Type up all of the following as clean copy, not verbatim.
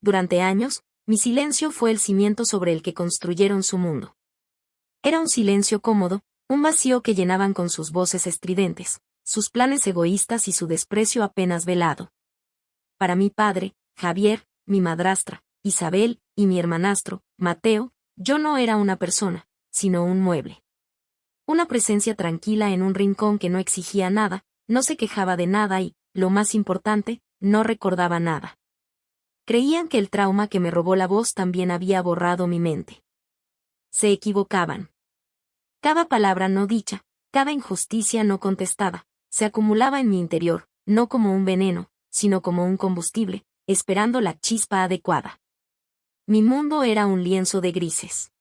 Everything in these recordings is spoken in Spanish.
durante años, mi silencio fue el cimiento sobre el que construyeron su mundo. Era un silencio cómodo, un vacío que llenaban con sus voces estridentes, sus planes egoístas y su desprecio apenas velado. Para mi padre, Javier, mi madrastra, Isabel, y mi hermanastro, Mateo, yo no era una persona, sino un mueble. Una presencia tranquila en un rincón que no exigía nada, no se quejaba de nada y, lo más importante, no recordaba nada. Creían que el trauma que me robó la voz también había borrado mi mente. Se equivocaban. Cada palabra no dicha, cada injusticia no contestada, se acumulaba en mi interior, no como un veneno, sino como un combustible, esperando la chispa adecuada. Mi mundo era un lienzo de grises.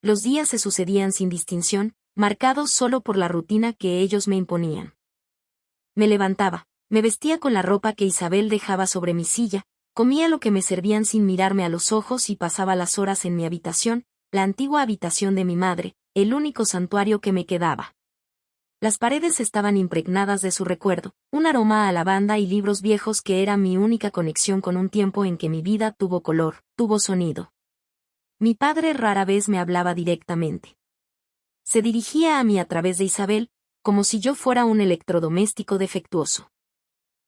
Los días se sucedían sin distinción, marcados solo por la rutina que ellos me imponían. Me levantaba, me vestía con la ropa que Isabel dejaba sobre mi silla, comía lo que me servían sin mirarme a los ojos y pasaba las horas en mi habitación, la antigua habitación de mi madre, el único santuario que me quedaba. Las paredes estaban impregnadas de su recuerdo, un aroma a lavanda y libros viejos que era mi única conexión con un tiempo en que mi vida tuvo color, tuvo sonido. Mi padre rara vez me hablaba directamente. Se dirigía a mí a través de Isabel, como si yo fuera un electrodoméstico defectuoso.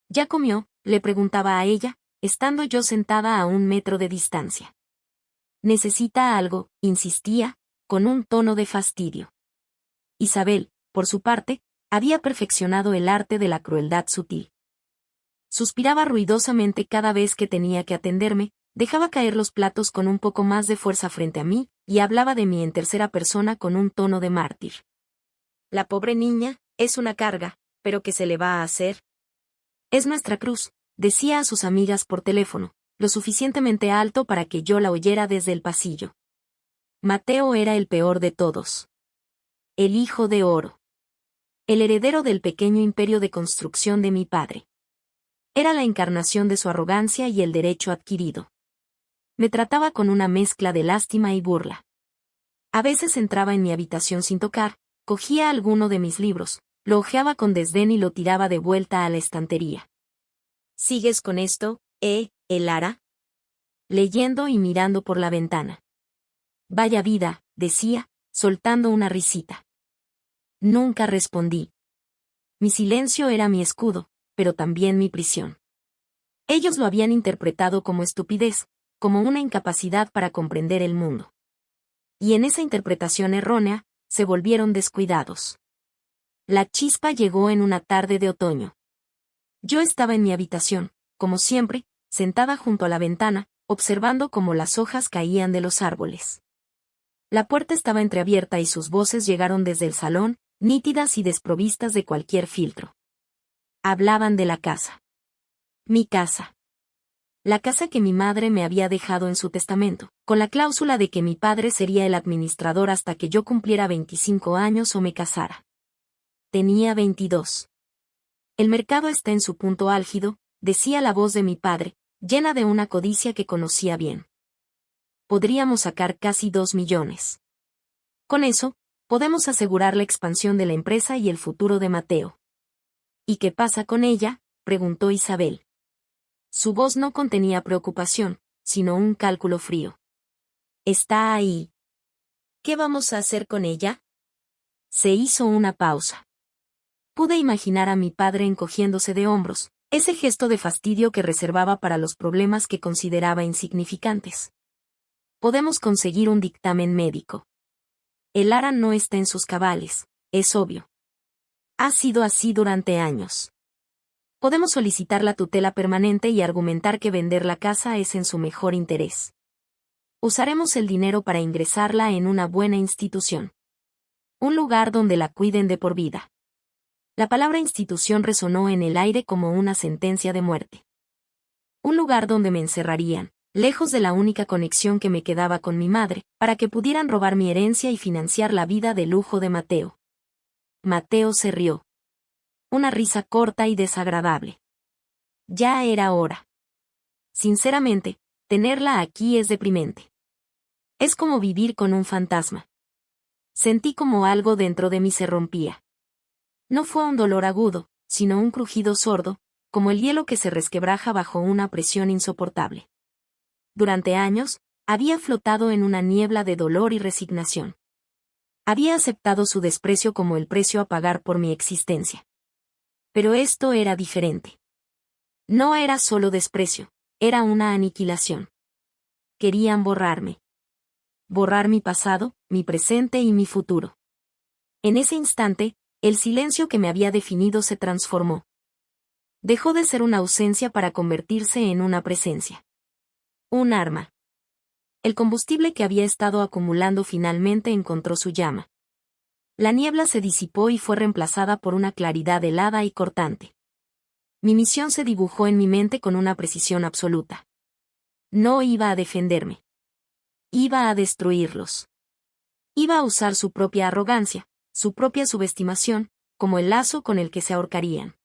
¿Ya comió?, le preguntaba a ella, estando yo sentada a 1 metro de distancia. ¿Necesita algo?, insistía, con un tono de fastidio. Isabel, por su parte, había perfeccionado el arte de la crueldad sutil. Suspiraba ruidosamente cada vez que tenía que atenderme, dejaba caer los platos con un poco más de fuerza frente a mí, y hablaba de mí en tercera persona con un tono de mártir. La pobre niña, es una carga, pero ¿qué se le va a hacer? Es nuestra cruz, decía a sus amigas por teléfono, lo suficientemente alto para que yo la oyera desde el pasillo. Mateo era el peor de todos. El hijo de oro. El heredero del pequeño imperio de construcción de mi padre. Era la encarnación de su arrogancia y el derecho adquirido. Me trataba con una mezcla de lástima y burla. A veces entraba en mi habitación sin tocar, cogía alguno de mis libros, lo hojeaba con desdén y lo tiraba de vuelta a la estantería. ¿Sigues con esto, Elara? Leyendo y mirando por la ventana. Vaya vida, decía, soltando una risita. Nunca respondí. Mi silencio era mi escudo, pero también mi prisión. Ellos lo habían interpretado como estupidez, como una incapacidad para comprender el mundo. Y en esa interpretación errónea, se volvieron descuidados. La chispa llegó en una tarde de otoño. Yo estaba en mi habitación, como siempre, sentada junto a la ventana, observando cómo las hojas caían de los árboles. La puerta estaba entreabierta y sus voces llegaron desde el salón, nítidas y desprovistas de cualquier filtro. Hablaban de la casa. Mi casa. La casa que mi madre me había dejado en su testamento, con la cláusula de que mi padre sería el administrador hasta que yo cumpliera 25 años o me casara. Tenía 22. El mercado está en su punto álgido, decía la voz de mi padre, llena de una codicia que conocía bien. Podríamos sacar casi 2 millones. Con eso, podemos asegurar la expansión de la empresa y el futuro de Mateo. ¿Y qué pasa con ella?, preguntó Isabel. Su voz no contenía preocupación, sino un cálculo frío. Está ahí. ¿Qué vamos a hacer con ella? Se hizo una pausa. Pude imaginar a mi padre encogiéndose de hombros, ese gesto de fastidio que reservaba para los problemas que consideraba insignificantes. Podemos conseguir un dictamen médico. Elara no está en sus cabales, es obvio. Ha sido así durante años. Podemos solicitar la tutela permanente y argumentar que vender la casa es en su mejor interés. Usaremos el dinero para ingresarla en una buena institución. Un lugar donde la cuiden de por vida. La palabra institución resonó en el aire como una sentencia de muerte. Un lugar donde me encerrarían, lejos de la única conexión que me quedaba con mi madre, para que pudieran robar mi herencia y financiar la vida de lujo de Mateo. Mateo se rió. Una risa corta y desagradable. Ya era hora. Sinceramente, tenerla aquí es deprimente. Es como vivir con un fantasma. Sentí como algo dentro de mí se rompía. No fue un dolor agudo, sino un crujido sordo, como el hielo que se resquebraja bajo una presión insoportable. Durante años, había flotado en una niebla de dolor y resignación. Había aceptado su desprecio como el precio a pagar por mi existencia. Pero esto era diferente. No era solo desprecio, era una aniquilación. Querían borrarme. Borrar mi pasado, mi presente y mi futuro. En ese instante, el silencio que me había definido se transformó. Dejó de ser una ausencia para convertirse en una presencia. Un arma. El combustible que había estado acumulando finalmente encontró su llama. La niebla se disipó y fue reemplazada por una claridad helada y cortante. Mi misión se dibujó en mi mente con una precisión absoluta. No iba a defenderme. Iba a destruirlos. Iba a usar su propia arrogancia, su propia subestimación, como el lazo con el que se ahorcarían.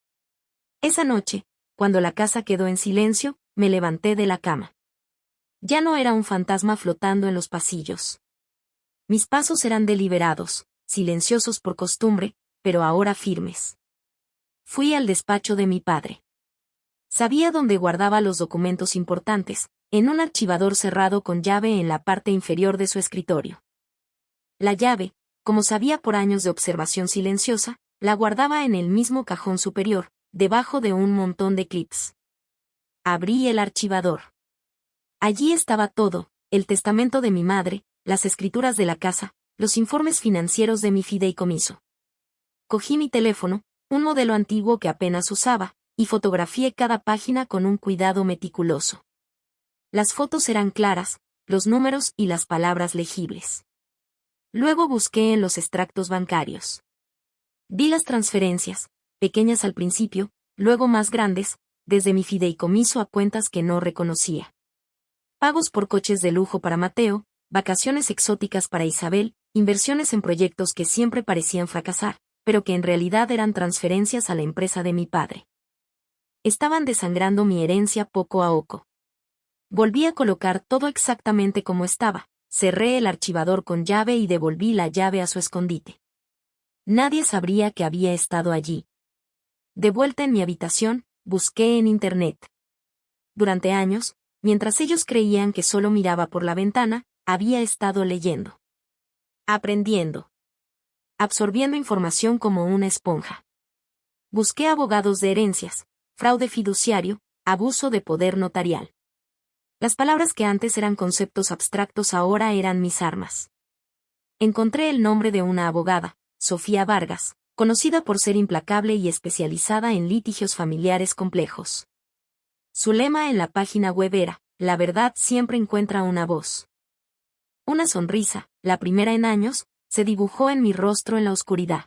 Esa noche, cuando la casa quedó en silencio, me levanté de la cama. Ya no era un fantasma flotando en los pasillos. Mis pasos eran deliberados, silenciosos por costumbre, pero ahora firmes. Fui al despacho de mi padre. Sabía dónde guardaba los documentos importantes, en un archivador cerrado con llave en la parte inferior de su escritorio. La llave, como sabía por años de observación silenciosa, la guardaba en el mismo cajón superior, debajo de un montón de clips. Abrí el archivador. Allí estaba todo, el testamento de mi madre, las escrituras de la casa, los informes financieros de mi fideicomiso. Cogí mi teléfono, un modelo antiguo que apenas usaba, y fotografié cada página con un cuidado meticuloso. Las fotos eran claras, los números y las palabras legibles. Luego busqué en los extractos bancarios. Vi las transferencias, pequeñas al principio, luego más grandes, desde mi fideicomiso a cuentas que no reconocía. Pagos por coches de lujo para Mateo, vacaciones exóticas para Isabel, inversiones en proyectos que siempre parecían fracasar, pero que en realidad eran transferencias a la empresa de mi padre. Estaban desangrando mi herencia poco a poco. Volví a colocar todo exactamente como estaba, cerré el archivador con llave y devolví la llave a su escondite. Nadie sabría que había estado allí. De vuelta en mi habitación, busqué en Internet. Durante años, mientras ellos creían que solo miraba por la ventana, había estado leyendo. Aprendiendo. Absorbiendo información como una esponja. Busqué abogados de herencias, fraude fiduciario, abuso de poder notarial. Las palabras que antes eran conceptos abstractos ahora eran mis armas. Encontré el nombre de una abogada, Sofía Vargas, conocida por ser implacable y especializada en litigios familiares complejos. Su lema en la página web era, la verdad siempre encuentra una voz. Una sonrisa, la primera en años, se dibujó en mi rostro en la oscuridad.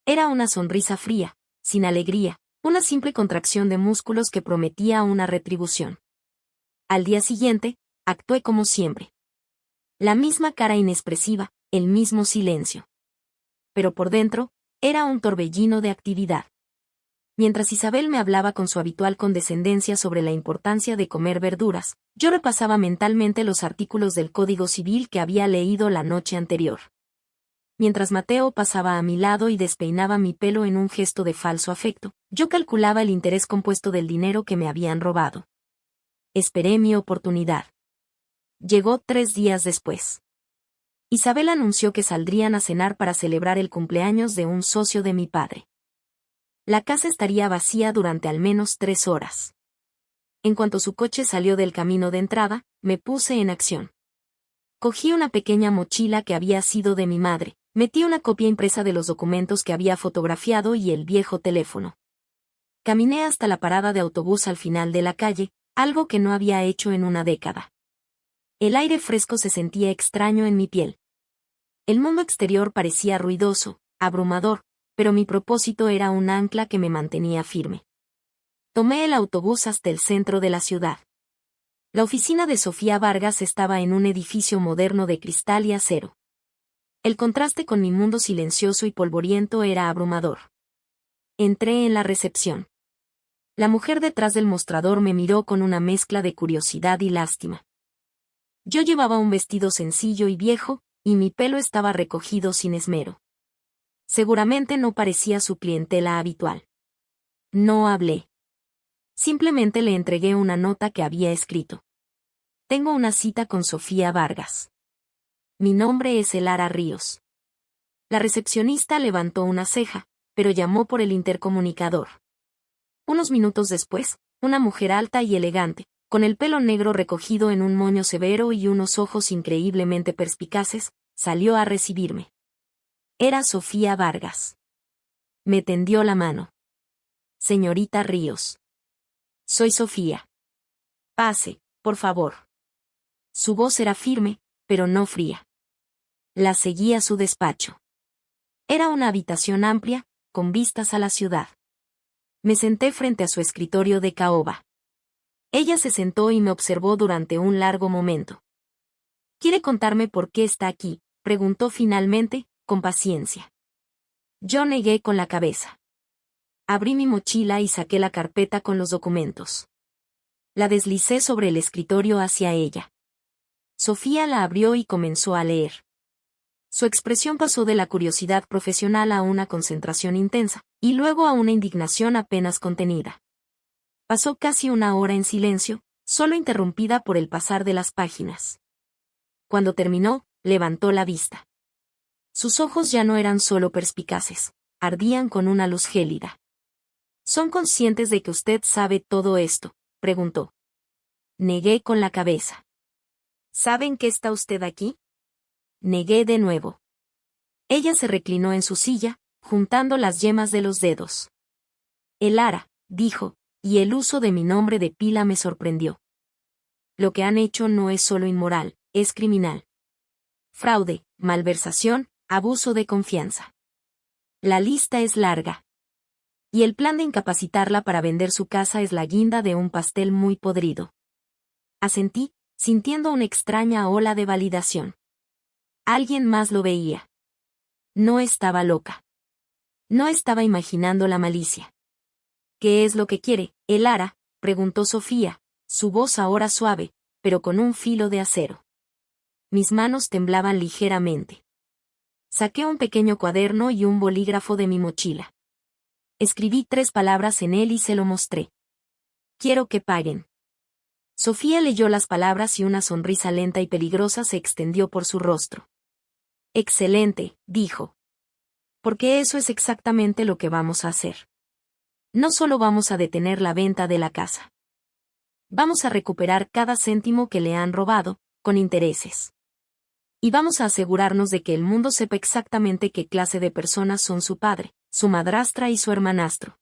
Era una sonrisa fría, sin alegría, una simple contracción de músculos que prometía una retribución. Al día siguiente, actué como siempre. La misma cara inexpresiva, el mismo silencio. Pero por dentro, era un torbellino de actividad. Mientras Isabel me hablaba con su habitual condescendencia sobre la importancia de comer verduras, yo repasaba mentalmente los artículos del Código Civil que había leído la noche anterior. Mientras Mateo pasaba a mi lado y despeinaba mi pelo en un gesto de falso afecto, yo calculaba el interés compuesto del dinero que me habían robado. Esperé mi oportunidad. Llegó 3 días después. Isabel anunció que saldrían a cenar para celebrar el cumpleaños de un socio de mi padre. La casa estaría vacía durante al menos 3 horas. En cuanto su coche salió del camino de entrada, me puse en acción. Cogí una pequeña mochila que había sido de mi madre, metí una copia impresa de los documentos que había fotografiado y el viejo teléfono. Caminé hasta la parada de autobús al final de la calle, algo que no había hecho en una década. El aire fresco se sentía extraño en mi piel. El mundo exterior parecía ruidoso, abrumador, pero mi propósito era un ancla que me mantenía firme. Tomé el autobús hasta el centro de la ciudad. La oficina de Sofía Vargas estaba en un edificio moderno de cristal y acero. El contraste con mi mundo silencioso y polvoriento era abrumador. Entré en la recepción. La mujer detrás del mostrador me miró con una mezcla de curiosidad y lástima. Yo llevaba un vestido sencillo y viejo, y mi pelo estaba recogido sin esmero. Seguramente no parecía su clientela habitual. No hablé. Simplemente le entregué una nota que había escrito. Tengo una cita con Sofía Vargas. Mi nombre es Elara Ríos. La recepcionista levantó una ceja, pero llamó por el intercomunicador. Unos minutos después, una mujer alta y elegante, con el pelo negro recogido en un moño severo y unos ojos increíblemente perspicaces, salió a recibirme. Era Sofía Vargas. Me tendió la mano. Señorita Ríos. Soy Sofía. Pase, por favor. Su voz era firme, pero no fría. La seguí a su despacho. Era una habitación amplia, con vistas a la ciudad. Me senté frente a su escritorio de caoba. Ella se sentó y me observó durante un largo momento. ¿Quiere contarme por qué está aquí?, preguntó finalmente, con paciencia. Yo negué con la cabeza. Abrí mi mochila y saqué la carpeta con los documentos. La deslicé sobre el escritorio hacia ella. Sofía la abrió y comenzó a leer. Su expresión pasó de la curiosidad profesional a una concentración intensa, y luego a una indignación apenas contenida. Pasó casi una hora en silencio, solo interrumpida por el pasar de las páginas. Cuando terminó, levantó la vista. Sus ojos ya no eran solo perspicaces, ardían con una luz gélida. ¿Son conscientes de que usted sabe todo esto?, preguntó. Negué con la cabeza. ¿Saben que está usted aquí? Negué de nuevo. Ella se reclinó en su silla, juntando las yemas de los dedos. Elara, dijo, y el uso de mi nombre de pila me sorprendió. Lo que han hecho no es solo inmoral, es criminal. Fraude, malversación, abuso de confianza. La lista es larga. Y el plan de incapacitarla para vender su casa es la guinda de un pastel muy podrido. Asentí, sintiendo una extraña ola de validación. Alguien más lo veía. No estaba loca. No estaba imaginando la malicia. ¿Qué es lo que quiere, Elara?, preguntó Sofía, su voz ahora suave, pero con un filo de acero. Mis manos temblaban ligeramente. Saqué un pequeño cuaderno y un bolígrafo de mi mochila. Escribí 3 palabras en él y se lo mostré. Quiero que paguen. Sofía leyó las palabras y una sonrisa lenta y peligrosa se extendió por su rostro. Excelente, dijo. Porque eso es exactamente lo que vamos a hacer. No solo vamos a detener la venta de la casa. Vamos a recuperar cada céntimo que le han robado, con intereses. Y vamos a asegurarnos de que el mundo sepa exactamente qué clase de personas son su padre, su madrastra y su hermanastro.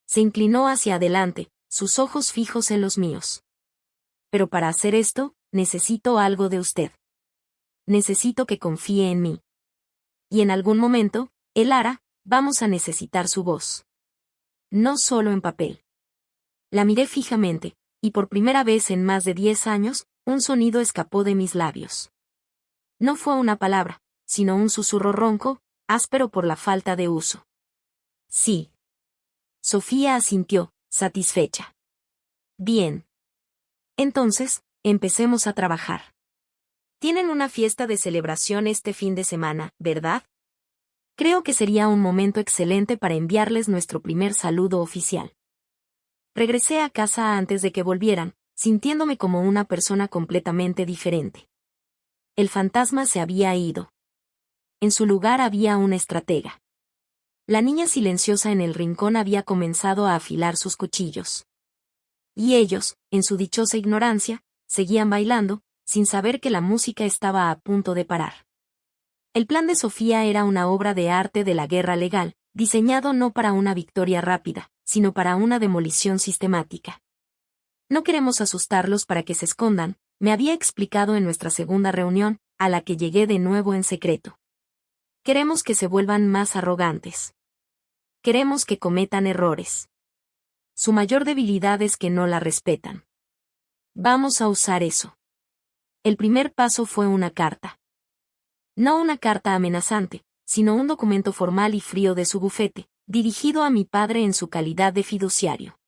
Se inclinó hacia adelante, sus ojos fijos en los míos. Pero para hacer esto, necesito algo de usted. Necesito que confíe en mí. Y en algún momento, Elara, vamos a necesitar su voz. No solo en papel. La miré fijamente, y por primera vez en más de 10 años, un sonido escapó de mis labios. No fue una palabra, sino un susurro ronco, áspero por la falta de uso. Sí. Sofía asintió, satisfecha. Bien. Entonces, empecemos a trabajar. Tienen una fiesta de celebración este fin de semana, ¿verdad? Creo que sería un momento excelente para enviarles nuestro primer saludo oficial. Regresé a casa antes de que volvieran, sintiéndome como una persona completamente diferente. El fantasma se había ido. En su lugar había una estratega. La niña silenciosa en el rincón había comenzado a afilar sus cuchillos. Y ellos, en su dichosa ignorancia, seguían bailando, sin saber que la música estaba a punto de parar. El plan de Sofía era una obra de arte de la guerra legal, diseñado no para una victoria rápida, sino para una demolición sistemática. No queremos asustarlos para que se escondan, me había explicado en nuestra segunda reunión, a la que llegué de nuevo en secreto. Queremos que se vuelvan más arrogantes. Queremos que cometan errores. Su mayor debilidad es que no la respetan. Vamos a usar eso. El primer paso fue una carta. No una carta amenazante, sino un documento formal y frío de su bufete, dirigido a mi padre en su calidad de fiduciario.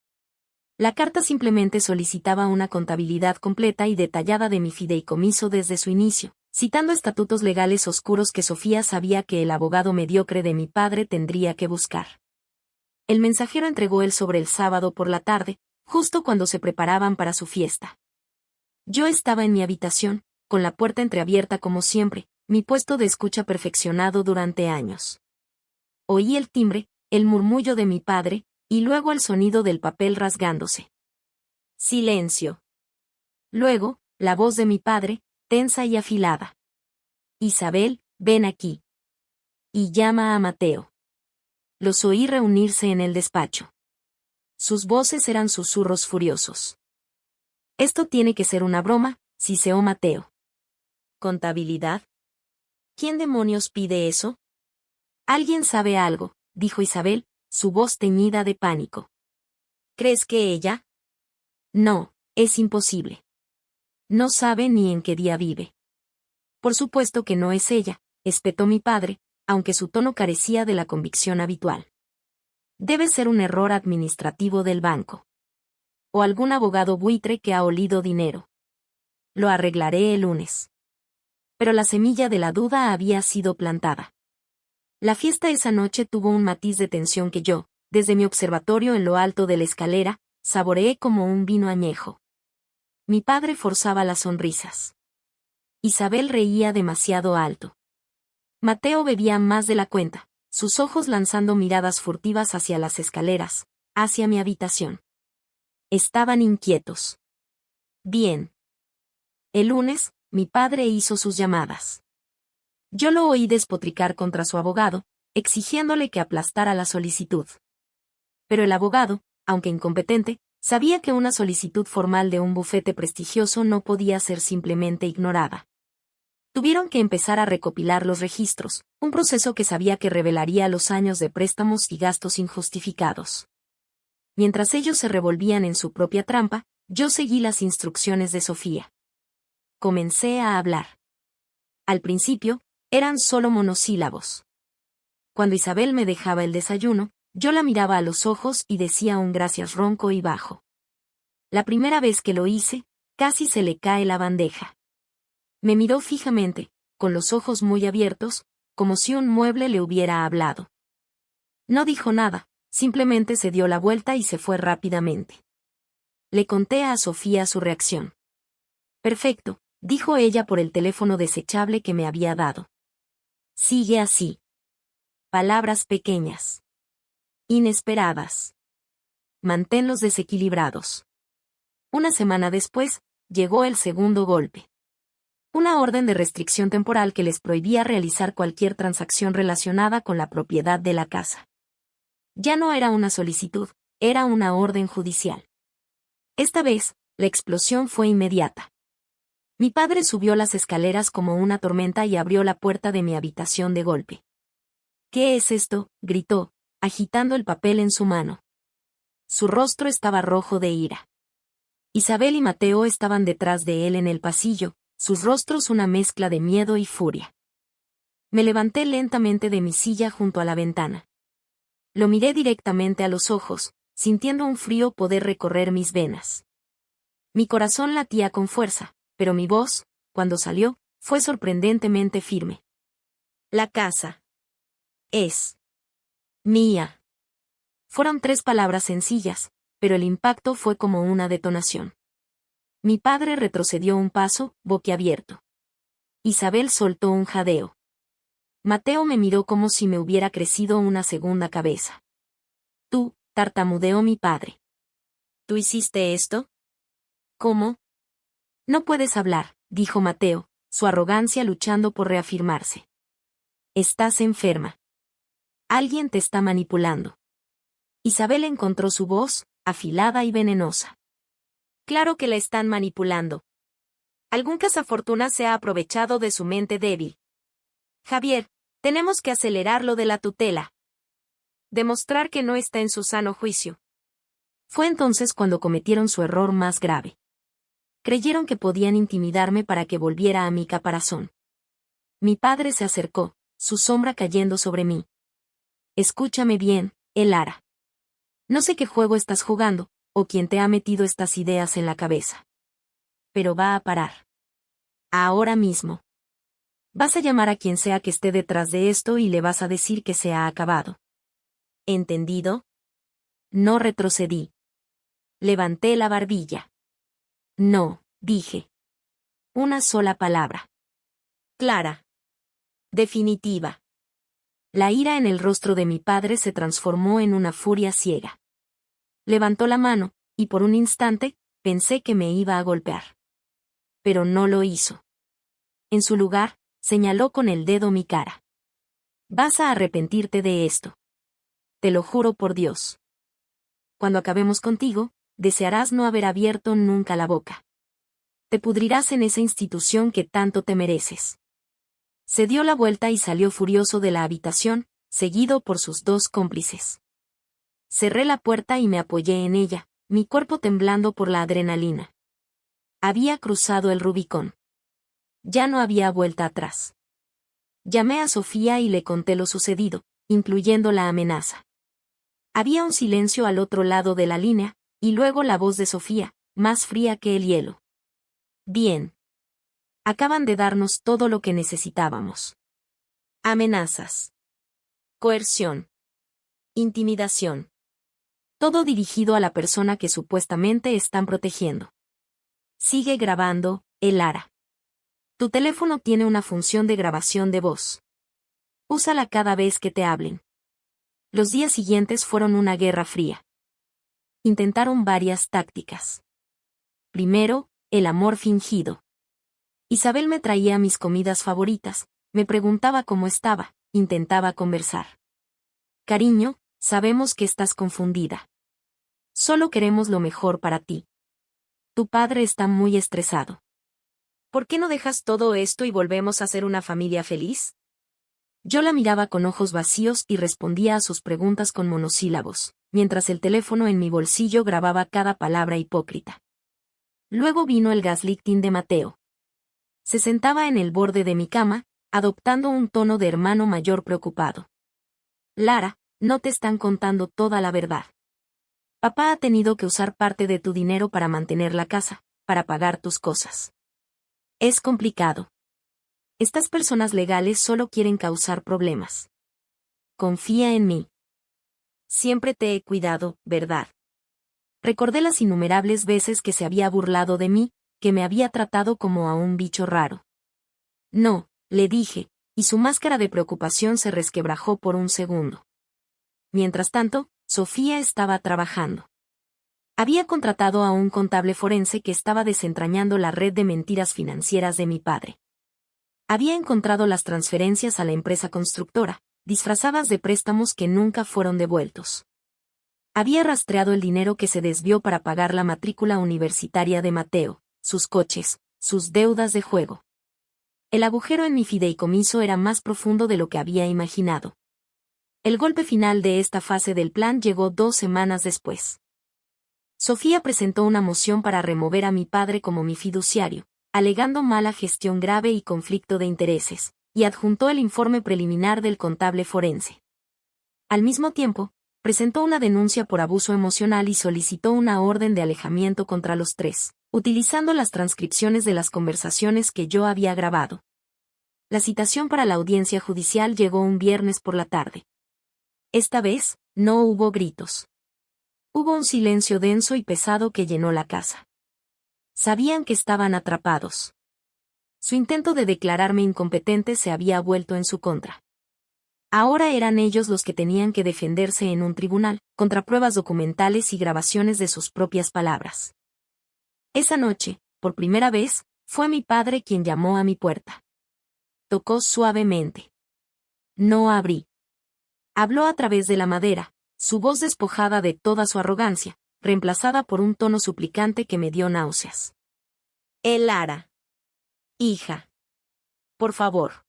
La carta simplemente solicitaba una contabilidad completa y detallada de mi fideicomiso desde su inicio, citando estatutos legales oscuros que Sofía sabía que el abogado mediocre de mi padre tendría que buscar. El mensajero entregó el sobre el sábado por la tarde, justo cuando se preparaban para su fiesta. Yo estaba en mi habitación, con la puerta entreabierta como siempre, mi puesto de escucha perfeccionado durante años. Oí el timbre, el murmullo de mi padre, y luego el sonido del papel rasgándose. Silencio. Luego, la voz de mi padre, tensa y afilada. Isabel, ven aquí. Y llama a Mateo. Los oí reunirse en el despacho. Sus voces eran susurros furiosos. Esto tiene que ser una broma, siseó Mateo. ¿Contabilidad? ¿Quién demonios pide eso? Alguien sabe algo, dijo Isabel, su voz teñida de pánico. ¿Crees que ella? No, es imposible. No sabe ni en qué día vive. Por supuesto que no es ella, espetó mi padre, aunque su tono carecía de la convicción habitual. Debe ser un error administrativo del banco. O algún abogado buitre que ha olido dinero. Lo arreglaré el lunes. Pero la semilla de la duda había sido plantada. La fiesta esa noche tuvo un matiz de tensión que yo, desde mi observatorio en lo alto de la escalera, saboreé como un vino añejo. Mi padre forzaba las sonrisas. Isabel reía demasiado alto. Mateo bebía más de la cuenta, sus ojos lanzando miradas furtivas hacia las escaleras, hacia mi habitación. Estaban inquietos. Bien. El lunes, mi padre hizo sus llamadas. Yo lo oí despotricar contra su abogado, exigiéndole que aplastara la solicitud. Pero el abogado, aunque incompetente, sabía que una solicitud formal de un bufete prestigioso no podía ser simplemente ignorada. Tuvieron que empezar a recopilar los registros, un proceso que sabía que revelaría los años de préstamos y gastos injustificados. Mientras ellos se revolvían en su propia trampa, yo seguí las instrucciones de Sofía. Comencé a hablar. Al principio, eran solo monosílabos. Cuando Isabel me dejaba el desayuno, yo la miraba a los ojos y decía un gracias ronco y bajo. La primera vez que lo hice, casi se le cae la bandeja. Me miró fijamente, con los ojos muy abiertos, como si un mueble le hubiera hablado. No dijo nada, simplemente se dio la vuelta y se fue rápidamente. Le conté a Sofía su reacción. Perfecto, dijo ella por el teléfono desechable que me había dado. Sigue así. Palabras pequeñas. Inesperadas. Manténlos desequilibrados. Una semana después, llegó el segundo golpe. Una orden de restricción temporal que les prohibía realizar cualquier transacción relacionada con la propiedad de la casa. Ya no era una solicitud, era una orden judicial. Esta vez, la explosión fue inmediata. Mi padre subió las escaleras como una tormenta y abrió la puerta de mi habitación de golpe. ¿Qué es esto?, gritó, agitando el papel en su mano. Su rostro estaba rojo de ira. Isabel y Mateo estaban detrás de él en el pasillo, sus rostros una mezcla de miedo y furia. Me levanté lentamente de mi silla junto a la ventana. Lo miré directamente a los ojos, sintiendo un frío poder recorrer mis venas. Mi corazón latía con fuerza, pero mi voz, cuando salió, fue sorprendentemente firme. La casa es mía. Fueron 3 palabras sencillas, pero el impacto fue como una detonación. Mi padre retrocedió un paso, boquiabierto. Isabel soltó un jadeo. Mateo me miró como si me hubiera crecido una segunda cabeza. Tú, tartamudeó mi padre. ¿Tú hiciste esto? ¿Cómo? No puedes hablar, dijo Mateo, su arrogancia luchando por reafirmarse. Estás enferma. Alguien te está manipulando. Isabel encontró su voz, afilada y venenosa. Claro que la están manipulando. Algún cazafortuna se ha aprovechado de su mente débil. Javier, tenemos que acelerar lo de la tutela. Demostrar que no está en su sano juicio. Fue entonces cuando cometieron su error más grave. Creyeron que podían intimidarme para que volviera a mi caparazón. Mi padre se acercó, su sombra cayendo sobre mí. Escúchame bien, Elara. No sé qué juego estás jugando, o quién te ha metido estas ideas en la cabeza. Pero va a parar. Ahora mismo. Vas a llamar a quien sea que esté detrás de esto y le vas a decir que se ha acabado. ¿Entendido? No retrocedí. Levanté la barbilla. No, dije. Una sola palabra. Clara. Definitiva. La ira en el rostro de mi padre se transformó en una furia ciega. Levantó la mano, y por un instante, pensé que me iba a golpear. Pero no lo hizo. En su lugar, señaló con el dedo mi cara. Vas a arrepentirte de esto. Te lo juro por Dios. Cuando acabemos contigo, desearás no haber abierto nunca la boca. Te pudrirás en esa institución que tanto te mereces. Se dio la vuelta y salió furioso de la habitación, seguido por sus dos cómplices. Cerré la puerta y me apoyé en ella, mi cuerpo temblando por la adrenalina. Había cruzado el Rubicón. Ya no había vuelta atrás. Llamé a Sofía y le conté lo sucedido, incluyendo la amenaza. Había un silencio al otro lado de la línea, y luego la voz de Sofía, más fría que el hielo. Bien. Acaban de darnos todo lo que necesitábamos. Amenazas. Coerción. Intimidación. Todo dirigido a la persona que supuestamente están protegiendo. Sigue grabando, Elara. Tu teléfono tiene una función de grabación de voz. Úsala cada vez que te hablen. Los días siguientes fueron una guerra fría. Intentaron varias tácticas. Primero, el amor fingido. Isabel me traía mis comidas favoritas, me preguntaba cómo estaba, intentaba conversar. Cariño, sabemos que estás confundida. Solo queremos lo mejor para ti. Tu padre está muy estresado. ¿Por qué no dejas todo esto y volvemos a ser una familia feliz? Yo la miraba con ojos vacíos y respondía a sus preguntas con monosílabos, mientras el teléfono en mi bolsillo grababa cada palabra hipócrita. Luego vino el gaslighting de Mateo. Se sentaba en el borde de mi cama, adoptando un tono de hermano mayor preocupado. Lara, no te están contando toda la verdad. Papá ha tenido que usar parte de tu dinero para mantener la casa, para pagar tus cosas. Es complicado. Estas personas legales solo quieren causar problemas. Confía en mí. Siempre te he cuidado, ¿verdad? Recordé las innumerables veces que se había burlado de mí, que me había tratado como a un bicho raro. No, le dije, y su máscara de preocupación se resquebrajó por un segundo. Mientras tanto, Sofía estaba trabajando. Había contratado a un contable forense que estaba desentrañando la red de mentiras financieras de mi padre. Había encontrado las transferencias a la empresa constructora, disfrazadas de préstamos que nunca fueron devueltos. Había rastreado el dinero que se desvió para pagar la matrícula universitaria de Mateo, sus coches, sus deudas de juego. El agujero en mi fideicomiso era más profundo de lo que había imaginado. El golpe final de esta fase del plan llegó 2 semanas después. Sofía presentó una moción para remover a mi padre como mi fiduciario, alegando mala gestión grave y conflicto de intereses, y adjuntó el informe preliminar del contable forense. Al mismo tiempo, presentó una denuncia por abuso emocional y solicitó una orden de alejamiento contra los 3, utilizando las transcripciones de las conversaciones que yo había grabado. La citación para la audiencia judicial llegó un viernes por la tarde. Esta vez, no hubo gritos. Hubo un silencio denso y pesado que llenó la casa. Sabían que estaban atrapados. Su intento de declararme incompetente se había vuelto en su contra. Ahora eran ellos los que tenían que defenderse en un tribunal, contra pruebas documentales y grabaciones de sus propias palabras. Esa noche, por primera vez, fue mi padre quien llamó a mi puerta. Tocó suavemente. No abrí. Habló a través de la madera, su voz despojada de toda su arrogancia, reemplazada por un tono suplicante que me dio náuseas. Elara. Hija. Por favor.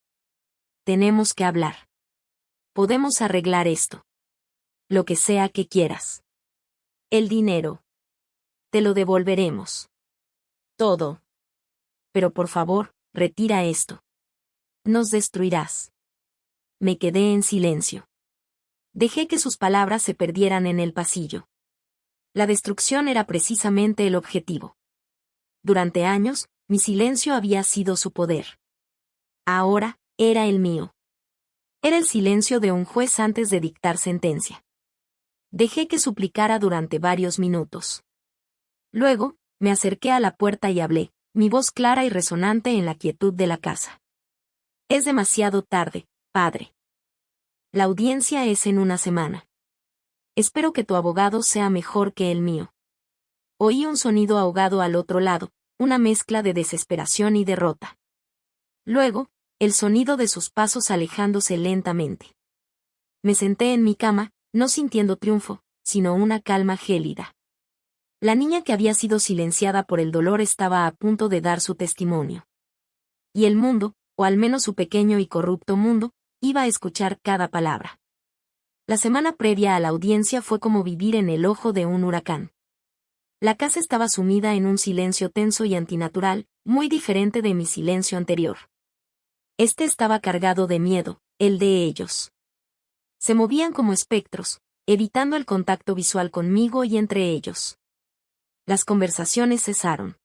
Tenemos que hablar. Podemos arreglar esto. Lo que sea que quieras. El dinero. Te lo devolveremos. Todo. Pero por favor, retira esto. Nos destruirás. Me quedé en silencio. Dejé que sus palabras se perdieran en el pasillo. La destrucción era precisamente el objetivo. Durante años, mi silencio había sido su poder. Ahora, era el mío. Era el silencio de un juez antes de dictar sentencia. Dejé que suplicara durante varios minutos. Luego, me acerqué a la puerta y hablé, mi voz clara y resonante en la quietud de la casa. Es demasiado tarde, padre. La audiencia es en una semana. Espero que tu abogado sea mejor que el mío. Oí un sonido ahogado al otro lado, una mezcla de desesperación y derrota. Luego, el sonido de sus pasos alejándose lentamente. Me senté en mi cama, no sintiendo triunfo, sino una calma gélida. La niña que había sido silenciada por el dolor estaba a punto de dar su testimonio. Y el mundo, o al menos su pequeño y corrupto mundo, iba a escuchar cada palabra. La semana previa a la audiencia fue como vivir en el ojo de un huracán. La casa estaba sumida en un silencio tenso y antinatural, muy diferente de mi silencio anterior. Este estaba cargado de miedo, el de ellos. Se movían como espectros, evitando el contacto visual conmigo y entre ellos. Las conversaciones cesaron.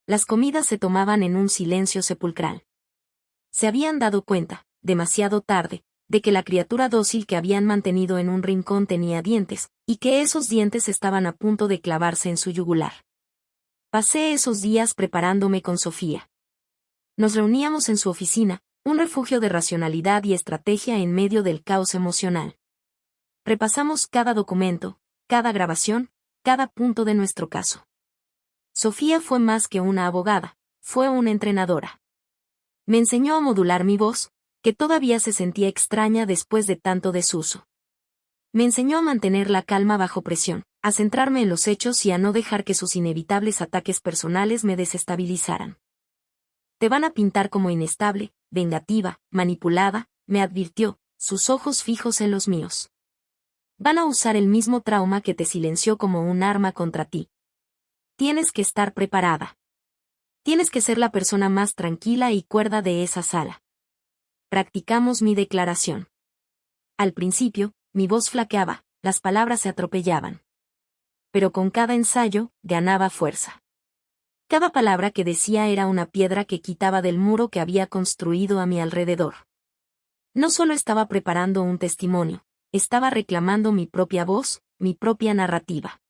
Las comidas se tomaban en un silencio sepulcral. Se habían dado cuenta, demasiado tarde, de que la criatura dócil que habían mantenido en un rincón tenía dientes, y que esos dientes estaban a punto de clavarse en su yugular. Pasé esos días preparándome con Sofía. Nos reuníamos en su oficina, un refugio de racionalidad y estrategia en medio del caos emocional. Repasamos cada documento, cada grabación, cada punto de nuestro caso. Sofía fue más que una abogada, fue una entrenadora. Me enseñó a modular mi voz, que todavía se sentía extraña después de tanto desuso. Me enseñó a mantener la calma bajo presión, a centrarme en los hechos y a no dejar que sus inevitables ataques personales me desestabilizaran. Te van a pintar como inestable, vengativa, manipulada, me advirtió, sus ojos fijos en los míos. Van a usar el mismo trauma que te silenció como un arma contra ti. Tienes que estar preparada. Tienes que ser la persona más tranquila y cuerda de esa sala. Practicamos mi declaración. Al principio, mi voz flaqueaba, las palabras se atropellaban. Pero con cada ensayo, ganaba fuerza. Cada palabra que decía era una piedra que quitaba del muro que había construido a mi alrededor. No solo estaba preparando un testimonio, estaba reclamando mi propia voz, mi propia narrativa.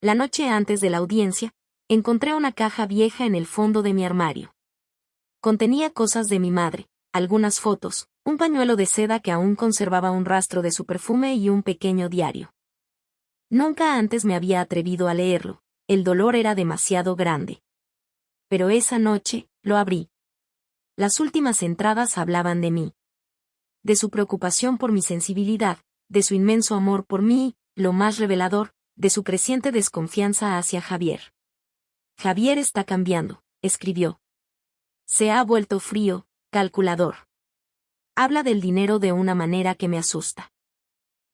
La noche antes de la audiencia, encontré una caja vieja en el fondo de mi armario. Contenía cosas de mi madre, algunas fotos, un pañuelo de seda que aún conservaba un rastro de su perfume y un pequeño diario. Nunca antes me había atrevido a leerlo, el dolor era demasiado grande. Pero esa noche, lo abrí. Las últimas entradas hablaban de mí. De su preocupación por mi sensibilidad, de su inmenso amor por mí, lo más revelador, de su creciente desconfianza hacia Javier. Javier está cambiando, escribió. Se ha vuelto frío, calculador. Habla del dinero de una manera que me asusta.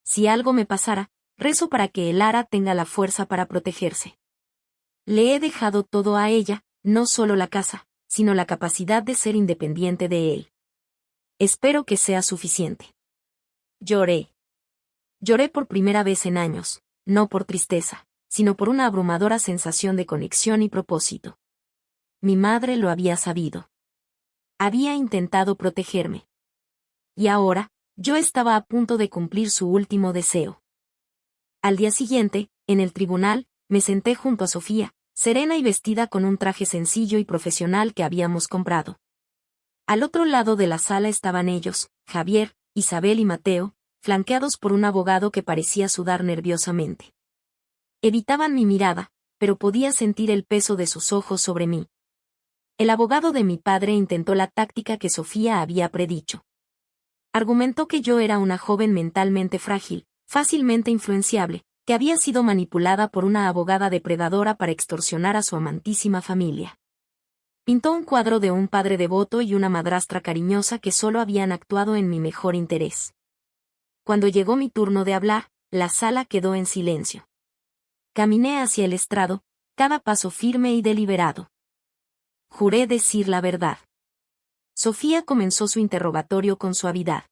Si algo me pasara, rezo para que Elara tenga la fuerza para protegerse. Le he dejado todo a ella, no solo la casa, sino la capacidad de ser independiente de él. Espero que sea suficiente. Lloré. Lloré por primera vez en años, no por tristeza, sino por una abrumadora sensación de conexión y propósito. Mi madre lo había sabido. Había intentado protegerme. Y ahora, yo estaba a punto de cumplir su último deseo. Al día siguiente, en el tribunal, me senté junto a Sofía, serena y vestida con un traje sencillo y profesional que habíamos comprado. Al otro lado de la sala estaban ellos, Javier, Isabel y Mateo, flanqueados por un abogado que parecía sudar nerviosamente. Evitaban mi mirada, pero podía sentir el peso de sus ojos sobre mí. El abogado de mi padre intentó la táctica que Sofía había predicho. Argumentó que yo era una joven mentalmente frágil, fácilmente influenciable, que había sido manipulada por una abogada depredadora para extorsionar a su amantísima familia. Pintó un cuadro de un padre devoto y una madrastra cariñosa que solo habían actuado en mi mejor interés. Cuando llegó mi turno de hablar, la sala quedó en silencio. Caminé hacia el estrado, cada paso firme y deliberado. Juré decir la verdad. Sofía comenzó su interrogatorio con suavidad.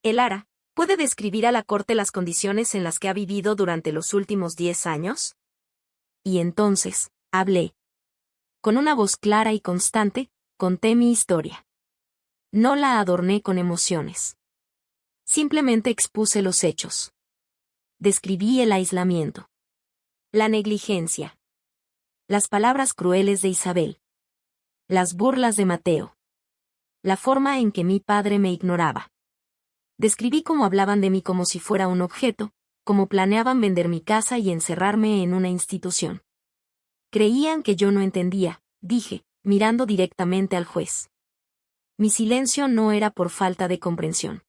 Elara, ¿puede describir a la corte las condiciones en las que ha vivido durante los últimos 10 años? Y entonces, hablé. Con una voz clara y constante, conté mi historia. No la adorné con emociones. Simplemente expuse los hechos. Describí el aislamiento. La negligencia. Las palabras crueles de Isabel. Las burlas de Mateo. La forma en que mi padre me ignoraba. Describí cómo hablaban de mí como si fuera un objeto, cómo planeaban vender mi casa y encerrarme en una institución. Creían que yo no entendía, dije, mirando directamente al juez. Mi silencio no era por falta de comprensión.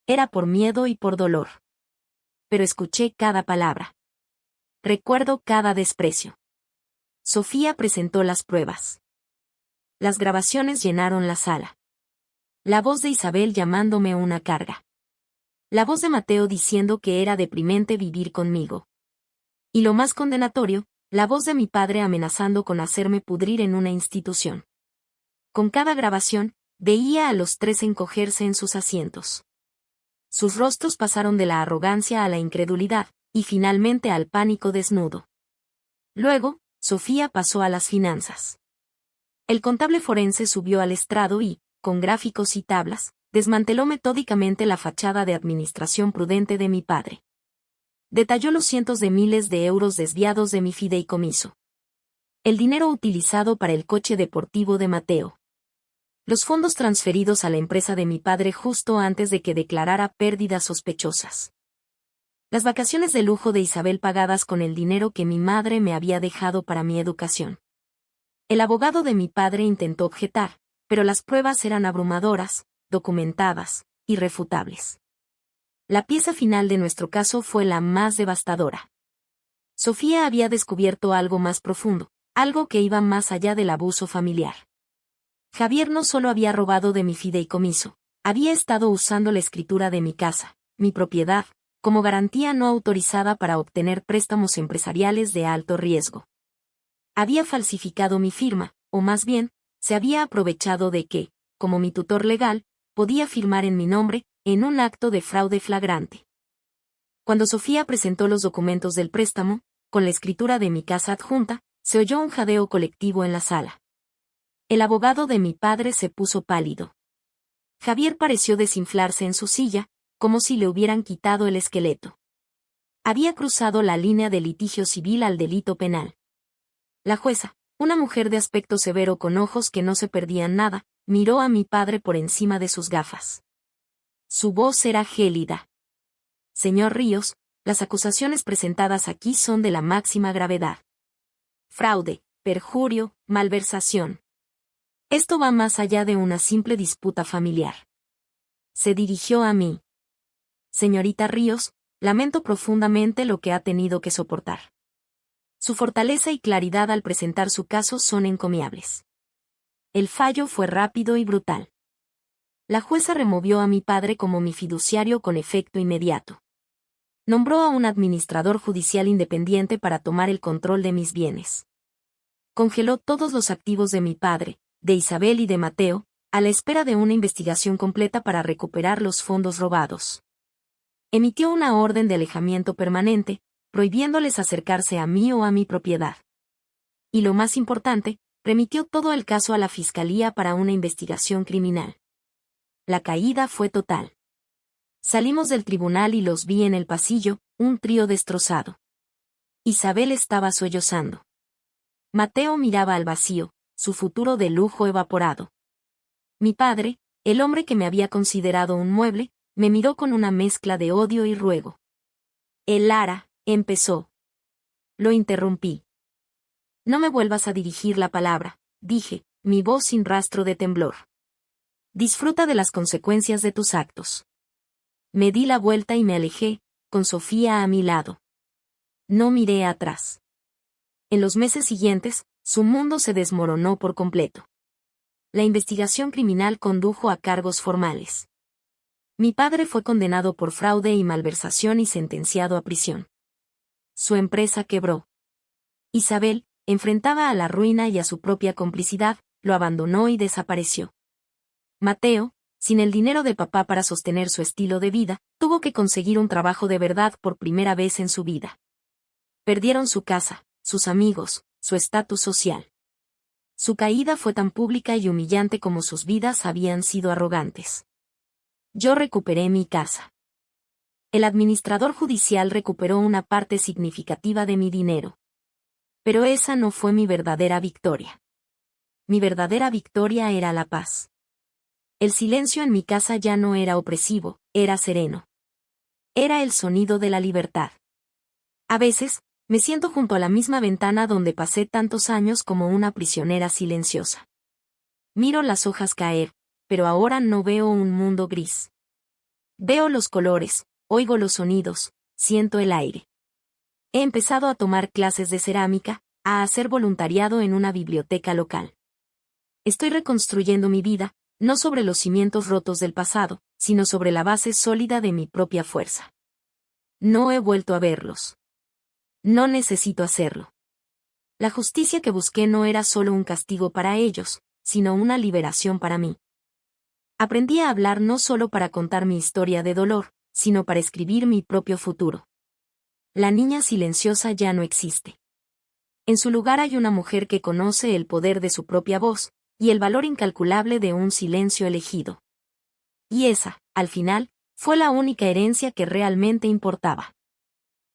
Era por miedo y por dolor. Pero escuché cada palabra. Recuerdo cada desprecio. Sofía presentó las pruebas. Las grabaciones llenaron la sala. La voz de Isabel llamándome una carga. La voz de Mateo diciendo que era deprimente vivir conmigo. Y lo más condenatorio, la voz de mi padre amenazando con hacerme pudrir en una institución. Con cada grabación, veía a los tres encogerse en sus asientos. Sus rostros pasaron de la arrogancia a la incredulidad, y finalmente al pánico desnudo. Luego, Sofía pasó a las finanzas. El contable forense subió al estrado y, con gráficos y tablas, desmanteló metódicamente la fachada de administración prudente de mi padre. Detalló los cientos de miles de euros desviados de mi fideicomiso. El dinero utilizado para el coche deportivo de Mateo. Los fondos transferidos a la empresa de mi padre justo antes de que declarara pérdidas sospechosas. Las vacaciones de lujo de Isabel pagadas con el dinero que mi madre me había dejado para mi educación. El abogado de mi padre intentó objetar, pero las pruebas eran abrumadoras, documentadas, irrefutables. La pieza final de nuestro caso fue la más devastadora. Sofía había descubierto algo más profundo, algo que iba más allá del abuso familiar. Javier no solo había robado de mi fideicomiso, había estado usando la escritura de mi casa, mi propiedad, como garantía no autorizada para obtener préstamos empresariales de alto riesgo. Había falsificado mi firma, o más bien, se había aprovechado de que, como mi tutor legal, podía firmar en mi nombre, en un acto de fraude flagrante. Cuando Sofía presentó los documentos del préstamo, con la escritura de mi casa adjunta, se oyó un jadeo colectivo en la sala. El abogado de mi padre se puso pálido. Javier pareció desinflarse en su silla, como si le hubieran quitado el esqueleto. Había cruzado la línea del litigio civil al delito penal. La jueza, una mujer de aspecto severo con ojos que no se perdían nada, miró a mi padre por encima de sus gafas. Su voz era gélida. Señor Ríos, las acusaciones presentadas aquí son de la máxima gravedad. Fraude, perjurio, malversación. Esto va más allá de una simple disputa familiar. Se dirigió a mí. Señorita Ríos, lamento profundamente lo que ha tenido que soportar. Su fortaleza y claridad al presentar su caso son encomiables. El fallo fue rápido y brutal. La jueza removió a mi padre como mi fiduciario con efecto inmediato. Nombró a un administrador judicial independiente para tomar el control de mis bienes. Congeló todos los activos de mi padre, de Isabel y de Mateo, a la espera de una investigación completa para recuperar los fondos robados. Emitió una orden de alejamiento permanente, prohibiéndoles acercarse a mí o a mi propiedad. Y lo más importante, remitió todo el caso a la Fiscalía para una investigación criminal. La caída fue total. Salimos del tribunal y los vi en el pasillo, un trío destrozado. Isabel estaba sollozando. Mateo miraba al vacío, su futuro de lujo evaporado. Mi padre, el hombre que me había considerado un mueble, me miró con una mezcla de odio y ruego. Lara, empezó. Lo interrumpí. No me vuelvas a dirigir la palabra, dije, mi voz sin rastro de temblor. Disfruta de las consecuencias de tus actos. Me di la vuelta y me alejé, con Sofía a mi lado. No miré atrás. En los meses siguientes, su mundo se desmoronó por completo. La investigación criminal condujo a cargos formales. Mi padre fue condenado por fraude y malversación y sentenciado a prisión. Su empresa quebró. Isabel, enfrentada a la ruina y a su propia complicidad, lo abandonó y desapareció. Mateo, sin el dinero de papá para sostener su estilo de vida, tuvo que conseguir un trabajo de verdad por primera vez en su vida. Perdieron su casa, sus amigos, su estatus social. Su caída fue tan pública y humillante como sus vidas habían sido arrogantes. Yo recuperé mi casa. El administrador judicial recuperó una parte significativa de mi dinero. Pero esa no fue mi verdadera victoria. Mi verdadera victoria era la paz. El silencio en mi casa ya no era opresivo, era sereno. Era el sonido de la libertad. A veces, me siento junto a la misma ventana donde pasé tantos años como una prisionera silenciosa. Miro las hojas caer, pero ahora no veo un mundo gris. Veo los colores, oigo los sonidos, siento el aire. He empezado a tomar clases de cerámica, a hacer voluntariado en una biblioteca local. Estoy reconstruyendo mi vida, no sobre los cimientos rotos del pasado, sino sobre la base sólida de mi propia fuerza. No he vuelto a verlos. No necesito hacerlo. La justicia que busqué no era solo un castigo para ellos, sino una liberación para mí. Aprendí a hablar no solo para contar mi historia de dolor, sino para escribir mi propio futuro. La niña silenciosa ya no existe. En su lugar hay una mujer que conoce el poder de su propia voz, y el valor incalculable de un silencio elegido. Y esa, al final, fue la única herencia que realmente importaba.